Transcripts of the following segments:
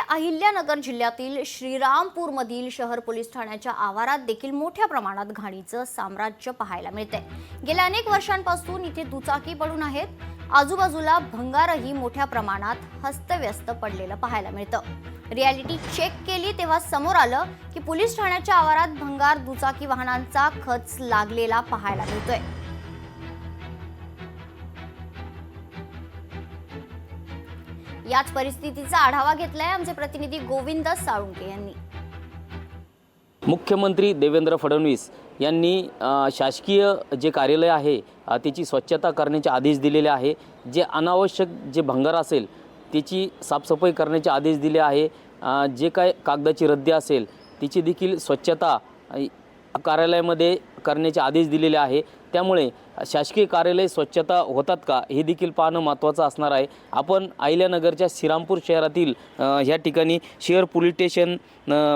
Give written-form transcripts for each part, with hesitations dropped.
अहिल्यानगर जिल्ह्यातील श्रीरामपूरमधील शहर पोलीस ठाण्याच्या आवारात देखील मोठ्या प्रमाणात घाणीचं साम्राज्य पाहायला मिळते। गेल्या अनेक वर्षांपासून इथे दुचाकी पडून आहेत। आजूबाजूला भंगारही मोठ्या प्रमाणात हस्तव्यस्त पडलेलं पाहायला मिळतं। रियालिटी चेक केली तेव्हा समोर आलं की पोलीस ठाण्याच्या आवारात भंगार दुचाकी वाहनांचा खच लागलेला पाहायला मिळतोय। याच परिस्थितीचा आढावा घेतलाय आमचे प्रतिनिधी गोविंद साळुंके यांनी। मुख्यमंत्री देवेंद्र फडणवीस यांनी शासकीय जे कार्यालय आहे त्याची स्वच्छता करण्याचे आदेश दिलेले आहे। जे अनावश्यक जे भंगार असेल त्याची साफसफाई करण्याचे आदेश दिले आहे। जे काय कागदाची रद्दी असेल तिची देखील स्वच्छता कार्यालयामध्ये करण्याचे आदेश दिलेले आहे। त्यामुळे शासकीय कार्यालय स्वच्छता होतात का हे देखील पाहणं महत्त्वाचं असणार आहे। आपण अहिल्यानगरच्या श्रीरामपूर शहरातील ह्या ठिकाणी शहर पोलीस स्टेशन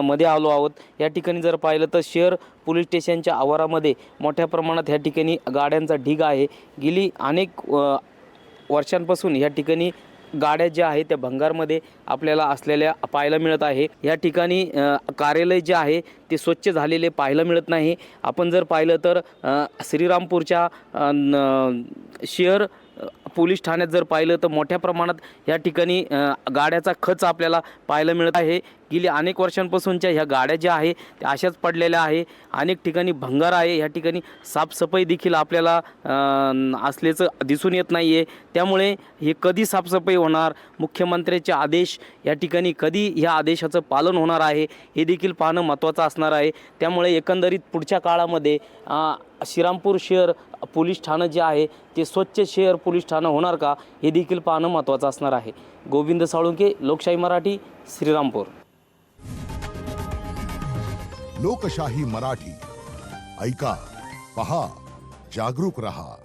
मध्ये आलो आहोत। या ठिकाणी जर पाहिलं तर शहर पोलीस स्टेशनच्या आवारामध्ये मोठ्या प्रमाणात ह्या ठिकाणी गाड्यांचा ढीग आहे। गेली अनेक वर्षांपासून ह्या ठिकाणी गाड्या ज्या आहेत त्या भंगारमध्ये आपल्याला असलेल्या पाहायला मिळत आहे। या ठिकाणी कार्यालय जे आहे ते स्वच्छ झालेले पाहायला मिळत नाही। आपण जर पाहिलं तर श्रीरामपूरच्या शहर पोलीस ठाण्यात जर पाहिलं तर मोठ्या प्रमाणात या ठिकाणी गाड्याचा खच आपल्याला पाहायला मिळत आहे। गेली अनेक वर्षांपासूनच्या ह्या गाड्या ज्या आहे त्या अशाच पडलेल्या आहे। अनेक ठिकाणी भंगार आहे। या ठिकाणी साफसफाई देखील आपल्याला असल्याचं दिसून येत नाही आहे। त्यामुळे हे कधी साफसफाई होणार, मुख्यमंत्र्याचे आदेश या ठिकाणी कधी ह्या आदेशाचं पालन होणार आहे हे देखील पाहणं महत्त्वाचं असणार आहे। त्यामुळे एकंदरीत पुढच्या काळामध्ये श्रीरामपूर शहर पोलीस ठाणं जे आहे ते स्वच्छ शहर पोलीस ठाणं होणार का हे देखील पाहणं महत्त्वाचं असणार आहे। गोविंद साळुंके, लोकशाही मराठी, श्रीरामपूर। लोकशाही मराठी ऐका, पहा, जागरूक रहा।